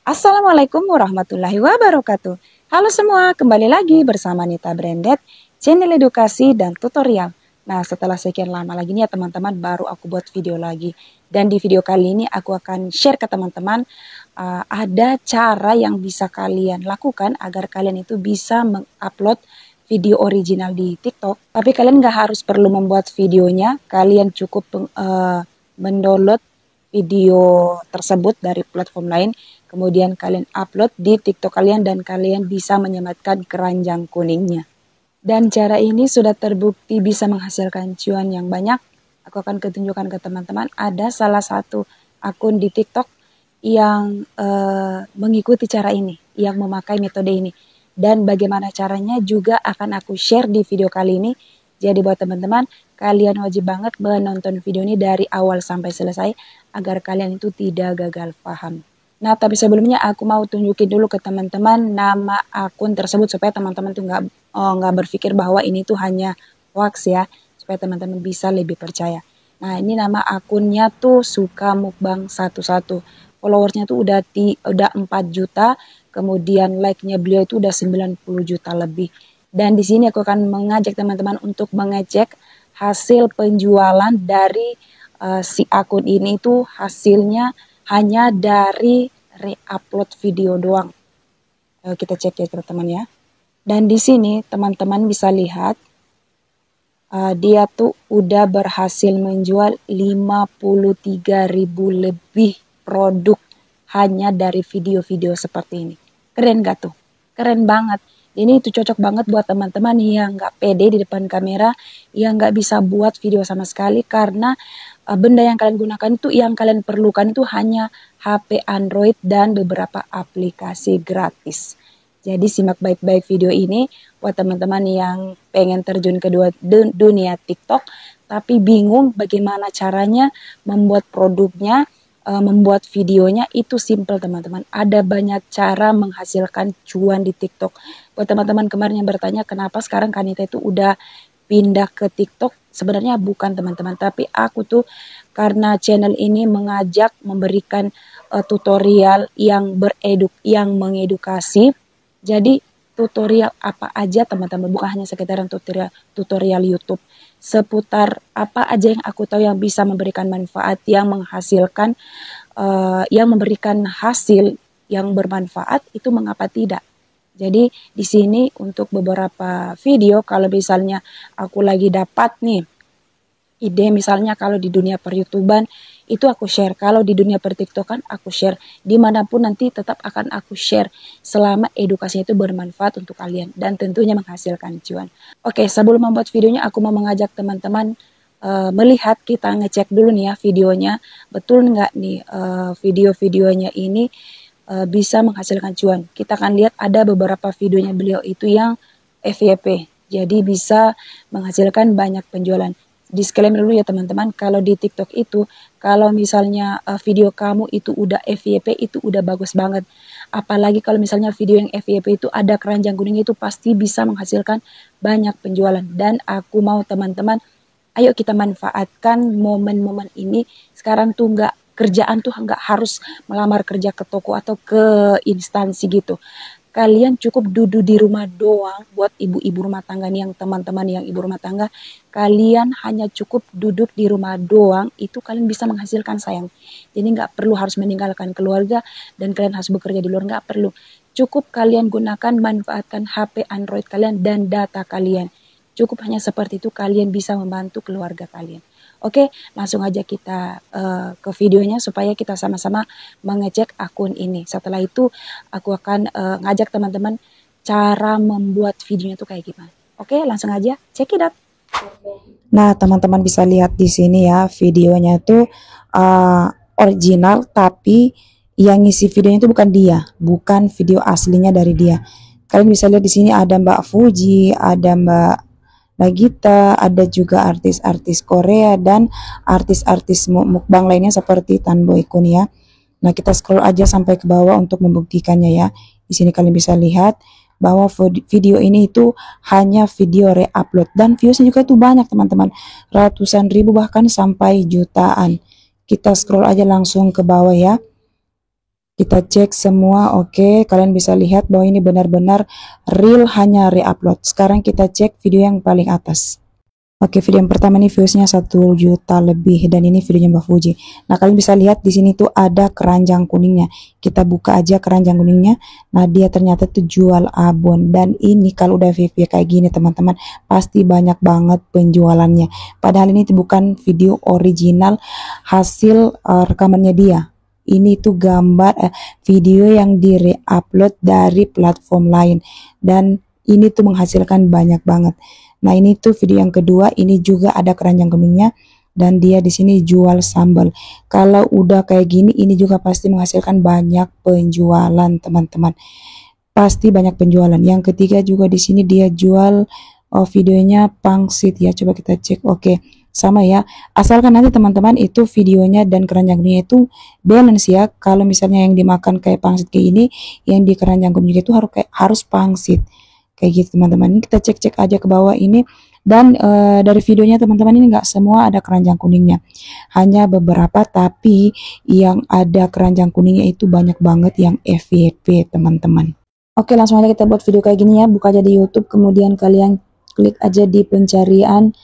Assalamualaikum warahmatullahi wabarakatuh. Halo semua, kembali lagi bersama Nita Branded, channel edukasi dan tutorial. Nah, setelah sekian lama lagi nih ya teman-teman, baru aku buat video lagi. Dan di video kali ini aku akan share ke teman-teman ada cara yang bisa kalian lakukan agar kalian itu bisa mengupload video original di TikTok. Tapi kalian nggak harus perlu membuat videonya, kalian cukup mendownload video tersebut dari platform lain, kemudian kalian upload di TikTok kalian dan kalian bisa menyematkan keranjang kuningnya. Dan cara ini sudah terbukti bisa menghasilkan cuan yang banyak. Aku akan tunjukkan ke teman-teman, ada salah satu akun di TikTok yang mengikuti cara ini, yang memakai metode ini. Dan bagaimana caranya juga akan aku share di video kali ini. Jadi buat teman-teman, kalian wajib banget menonton video ini dari awal sampai selesai agar kalian itu tidak gagal paham. Nah, tapi sebelumnya aku mau tunjukin dulu ke teman-teman nama akun tersebut supaya teman-teman tuh nggak berpikir bahwa ini tuh hanya hoax ya, supaya teman-teman bisa lebih percaya. Nah, ini nama akunnya tuh Suka Mukbang 11. Followersnya tuh udah 4 juta, kemudian like-nya beliau itu udah 90 juta lebih. Dan di sini aku akan mengajak teman-teman untuk mengecek hasil penjualan dari si akun ini itu hasilnya hanya dari re-upload video doang. Kita cek ya teman-teman ya. Dan di sini teman-teman bisa lihat dia tuh udah berhasil menjual 53.000 lebih produk hanya dari video-video seperti ini. Keren gak tuh? Keren banget. Ini itu cocok banget buat teman-teman yang nggak pede di depan kamera, yang nggak bisa buat video sama sekali karena benda yang kalian gunakan itu, yang kalian perlukan itu hanya HP Android dan beberapa aplikasi gratis. Jadi simak baik-baik video ini buat teman-teman yang pengen terjun ke dunia TikTok tapi bingung bagaimana caranya membuat produknya, membuat videonya. Itu simple teman-teman. Ada banyak cara menghasilkan cuan di TikTok. Buat teman-teman kemarin yang bertanya kenapa sekarang Kanita itu udah pindah ke TikTok, sebenarnya bukan teman-teman, tapi aku tuh karena channel ini mengajak memberikan tutorial yang mengedukasi. Jadi tutorial apa aja teman-teman, bukan hanya sekitaran tutorial YouTube. Seputar apa aja yang aku tahu yang bisa memberikan manfaat, yang menghasilkan, yang memberikan hasil yang bermanfaat, itu mengapa tidak. Jadi di sini untuk beberapa video, kalau misalnya aku lagi dapat nih ide, misalnya kalau di dunia per-YouTuban itu aku share, kalau di dunia per-TikTokan aku share, dimanapun nanti tetap akan aku share selama edukasinya itu bermanfaat untuk kalian dan tentunya menghasilkan cuan. Oke, sebelum membuat videonya aku mau mengajak teman-teman melihat, kita ngecek dulu nih ya videonya, betul nggak nih video-videonya ini bisa menghasilkan cuan. Kita akan lihat ada beberapa videonya beliau itu yang FYP, jadi bisa menghasilkan banyak penjualan. Disclaimer dulu ya teman-teman, kalau di TikTok itu, kalau misalnya video kamu itu udah FYP itu udah bagus banget. Apalagi kalau misalnya video yang FYP itu ada keranjang kuning, itu pasti bisa menghasilkan banyak penjualan. Dan aku mau teman-teman, ayo kita manfaatkan momen-momen ini. Sekarang tuh kerjaan tuh nggak harus melamar kerja ke toko atau ke instansi gitu. Kalian cukup duduk di rumah doang. Buat ibu-ibu rumah tangga nih, yang teman-teman yang ibu rumah tangga, kalian hanya cukup duduk di rumah doang, itu kalian bisa menghasilkan sayang. Jadi nggak perlu harus meninggalkan keluarga dan kalian harus bekerja di luar, nggak perlu. Cukup kalian gunakan, manfaatkan HP Android kalian dan data kalian. Cukup hanya seperti itu kalian bisa membantu keluarga kalian. Oke, langsung aja kita ke videonya supaya kita sama-sama mengecek akun ini. Setelah itu aku akan ngajak teman-teman cara membuat videonya itu kayak gimana. Oke, langsung aja check it out. Nah, teman-teman bisa lihat di sini ya, videonya itu original, tapi yang ngisi videonya itu bukan dia, bukan video aslinya dari dia. Kalian bisa lihat di sini ada Mbak Fuji, ada Mbak Nagita, ada juga artis-artis Korea dan artis-artis mukbang lainnya seperti Tan Boy Kun ya. Nah, kita scroll aja sampai ke bawah untuk membuktikannya ya. Di sini kalian bisa lihat bahwa video ini itu hanya video re-upload dan viewsnya juga itu banyak teman-teman, ratusan ribu bahkan sampai jutaan. Kita scroll aja langsung ke bawah ya. Kita cek semua, oke. Kalian bisa lihat bahwa ini benar-benar real, hanya reupload. Sekarang kita cek video yang paling atas. Oke, video yang pertama ini viewsnya 1 juta lebih, dan ini videonya Mbak Fuji. Nah, kalian bisa lihat di sini tuh ada keranjang kuningnya. Kita buka aja keranjang kuningnya. Nah, dia ternyata tuh jual abon, dan ini kalau udah VV kayak gini teman-teman, pasti banyak banget penjualannya. Padahal ini tuh bukan video original hasil rekamannya dia. Ini tuh gambar video yang di-upload dari platform lain, dan ini tuh menghasilkan banyak banget. Nah, ini tuh video yang kedua, ini juga ada keranjang kuningnya, dan dia di sini jual sambal. Kalau udah kayak gini, ini juga pasti menghasilkan banyak penjualan teman-teman. Pasti banyak penjualan. Yang ketiga juga di sini dia jual videonya pangsit ya. Coba kita cek. Oke, sama ya. Asalkan nanti teman-teman itu videonya dan keranjang kuningnya itu balance ya. Kalau misalnya yang dimakan kayak pangsit kayak ini, yang di keranjang kuning itu harus pangsit. Kayak gitu teman-teman. Ini kita cek-cek aja ke bawah ini, dan dari videonya teman-teman ini nggak semua ada keranjang kuningnya, hanya beberapa, tapi yang ada keranjang kuningnya itu banyak banget yang FYP teman-teman. Oke, langsung aja kita buat video kayak gini ya. Buka aja di YouTube, kemudian kalian klik aja di pencarian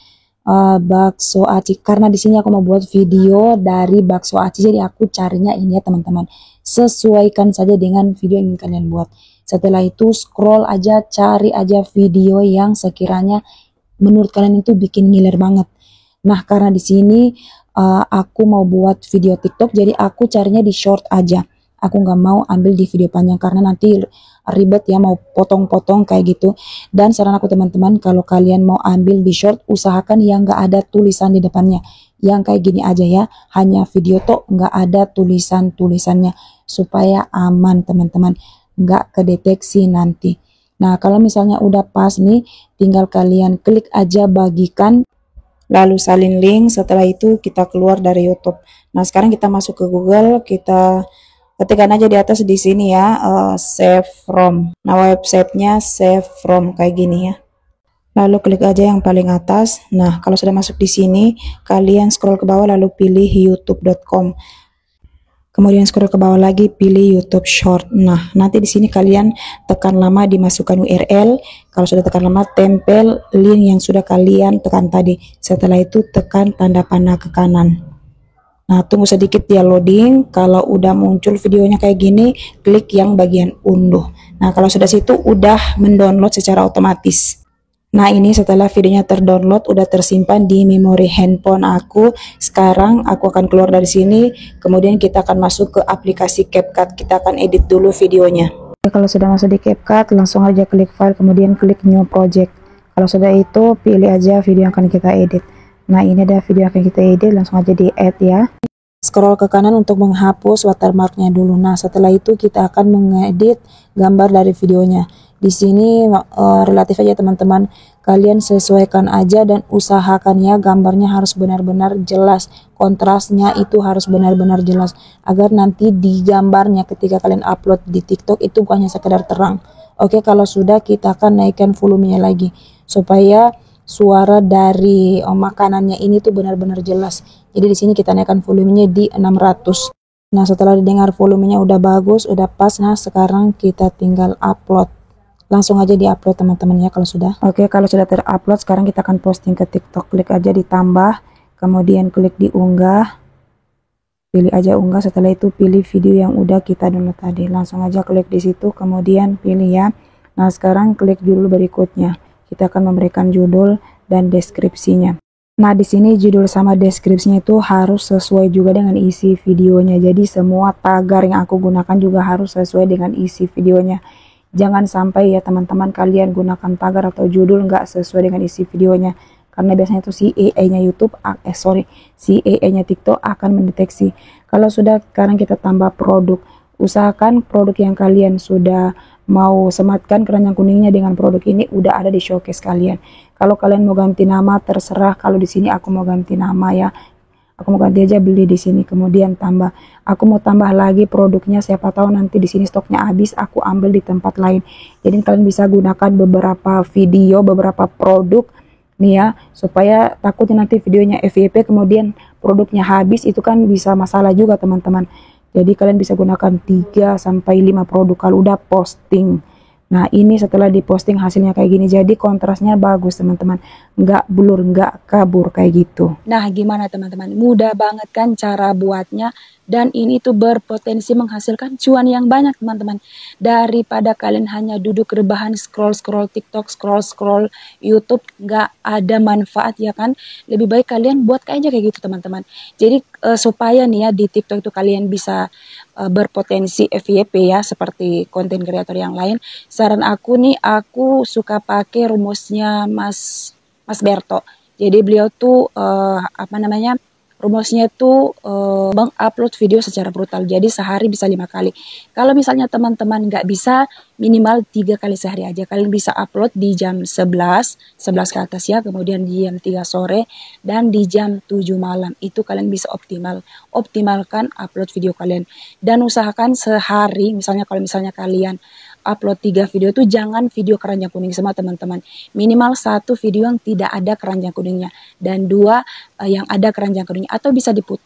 bakso aci, karena di sini aku mau buat video dari bakso aci, jadi aku carinya ini ya teman-teman. Sesuaikan saja dengan video yang ingin kalian buat. Setelah itu scroll aja, cari aja video yang sekiranya menurut kalian itu bikin ngiler banget. Nah, karena di sini aku mau buat video TikTok, jadi aku carinya di short aja. Aku nggak mau ambil di video panjang karena nanti ribet ya, mau potong-potong kayak gitu. Dan saran aku teman-teman, kalau kalian mau ambil di short, usahakan yang nggak ada tulisan di depannya. Yang kayak gini aja ya, hanya video tok, nggak ada tulisannya, supaya aman teman-teman, nggak kedeteksi nanti. Nah, kalau misalnya udah pas nih, tinggal kalian klik aja bagikan, lalu salin link. Setelah itu kita keluar dari YouTube. Nah, sekarang kita masuk ke Google, kita ketikkan aja di atas di sini ya, save from. Nah, websitenya save from kayak gini ya. Lalu klik aja yang paling atas. Nah, kalau sudah masuk di sini, kalian scroll ke bawah lalu pilih youtube.com. Kemudian scroll ke bawah lagi, pilih YouTube Short. Nah, nanti di sini kalian tekan lama, dimasukkan URL. Kalau sudah tekan lama, tempel link yang sudah kalian tekan tadi. Setelah itu tekan tanda panah ke kanan. Nah, tunggu sedikit dia loading. Kalau udah muncul videonya kayak gini, klik yang bagian unduh. Nah, kalau sudah situ udah mendownload secara otomatis. Nah, ini setelah videonya terdownload, udah tersimpan di memori handphone aku. Sekarang aku akan keluar dari sini, kemudian kita akan masuk ke aplikasi CapCut. Kita akan edit dulu videonya. Kalau sudah masuk di CapCut, langsung aja klik file, kemudian klik new project. Kalau sudah itu, pilih aja video yang akan kita edit. Nah, ini ada video yang akan kita edit, langsung aja di add ya. Scroll ke kanan untuk menghapus watermarknya dulu. Nah, setelah itu kita akan mengedit gambar dari videonya. Di sini relatif aja teman-teman, kalian sesuaikan aja dan usahakan ya gambarnya harus benar-benar jelas, kontrasnya itu harus benar-benar jelas, agar nanti di gambarnya ketika kalian upload di TikTok itu bukannya sekedar terang. Oke, kalau sudah kita akan naikkan volumenya lagi supaya suara dari makanannya ini tuh benar-benar jelas. Jadi di sini kita naikkan volumenya di 600. Nah, setelah didengar volumenya udah bagus, udah pas, nah sekarang kita tinggal upload. Langsung aja di-upload teman-teman ya kalau sudah. Oke, kalau sudah terupload, sekarang kita akan posting ke TikTok. Klik aja ditambah, kemudian klik di unggah. Pilih aja unggah, setelah itu pilih video yang udah kita download tadi. Langsung aja klik di situ, kemudian pilih ya. Nah, sekarang klik judul berikutnya. Kita akan memberikan judul dan deskripsinya. Nah, di sini judul sama deskripsinya itu harus sesuai juga dengan isi videonya. Jadi semua tagar yang aku gunakan juga harus sesuai dengan isi videonya. Jangan sampai ya teman-teman kalian gunakan tagar atau judul nggak sesuai dengan isi videonya. Karena biasanya itu si AI-nya YouTube, si AI-nya TikTok akan mendeteksi. Kalau sudah, sekarang kita tambah produk. Usahakan produk yang kalian sudah mau sematkan keranjang kuningnya dengan produk ini udah ada di showcase kalian. Kalau kalian mau ganti nama terserah. Kalau di sini aku mau ganti nama ya. Aku mau ganti aja beli di sini, kemudian tambah. Aku mau tambah lagi produknya, siapa tahu nanti di sini stoknya habis, aku ambil di tempat lain. Jadi kalian bisa gunakan beberapa video, beberapa produk nih ya, supaya takutnya nanti videonya FYP kemudian produknya habis, itu kan bisa masalah juga teman-teman. Jadi kalian bisa gunakan 3 sampai 5 produk kalau udah posting. Nah, ini setelah diposting hasilnya kayak gini. Jadi kontrasnya bagus, teman-teman. Nggak blur, nggak kabur kayak gitu. Nah, gimana teman-teman? Mudah banget kan cara buatnya. Dan ini tuh berpotensi menghasilkan cuan yang banyak, teman-teman. Daripada kalian hanya duduk rebahan scroll-scroll TikTok, scroll-scroll YouTube, nggak ada manfaat ya kan? Lebih baik kalian buat aja kayak gitu, teman-teman. Jadi supaya nih ya di TikTok itu kalian bisa berpotensi FYP ya, seperti konten kreator yang lain. Saran aku nih, aku suka pakai rumusnya Mas Berto. Jadi beliau tuh apa namanya, rumusnya itu mengupload video secara brutal. Jadi sehari bisa 5 kali. Kalau misalnya teman-teman nggak bisa, minimal 3 kali sehari aja. Kalian bisa upload di jam 11 ke atas ya, kemudian di jam 3 sore, dan di jam 7 malam. Itu kalian bisa optimalkan upload video kalian. Dan usahakan sehari, misalnya kalau misalnya kalian upload 3 video itu jangan video keranjang kuning semua, teman-teman. Minimal 1 video yang tidak ada keranjang kuningnya, dan 2 yang ada keranjang kuningnya, atau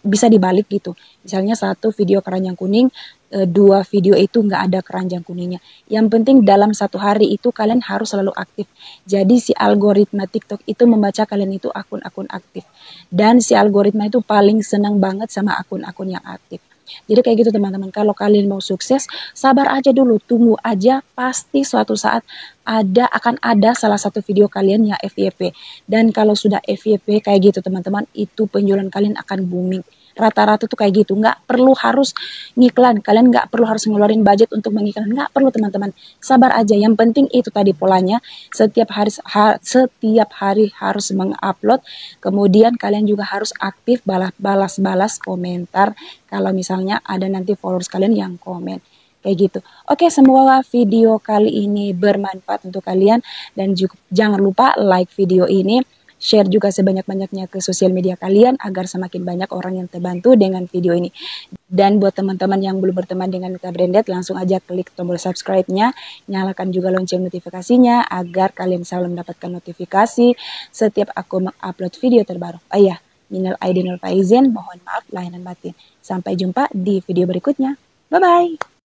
bisa dibalik gitu. Misalnya 1 video keranjang kuning, 2 video itu nggak ada keranjang kuningnya. Yang penting dalam 1 hari itu kalian harus selalu aktif. Jadi si algoritma TikTok itu membaca kalian itu akun-akun aktif. Dan si algoritma itu paling senang banget sama akun-akun yang aktif. Jadi kayak gitu teman-teman, kalau kalian mau sukses, sabar aja dulu, tunggu aja, pasti suatu saat akan ada salah satu video kalian yang FYP. Dan kalau sudah FYP kayak gitu teman-teman, itu penjualan kalian akan booming. Rata-rata tuh kayak gitu, nggak perlu harus ngiklan, kalian nggak perlu harus ngeluarin budget untuk mengiklan, nggak perlu teman-teman, sabar aja. Yang penting itu tadi polanya, setiap hari harus mengupload, kemudian kalian juga harus aktif balas komentar kalau misalnya ada nanti followers kalian yang komen kayak gitu. Oke, semoga video kali ini bermanfaat untuk kalian, dan juga jangan lupa like video ini, share juga sebanyak-banyaknya ke sosial media kalian agar semakin banyak orang yang terbantu dengan video ini. Dan buat teman-teman yang belum berteman dengan Mita Branded, langsung aja klik tombol subscribe-nya, nyalakan juga lonceng notifikasinya agar kalian selalu mendapatkan notifikasi setiap aku mengupload video terbaru. Oh iya, minal aidin wal faizin, mohon maaf lahir dan batin. Sampai jumpa di video berikutnya. Bye-bye.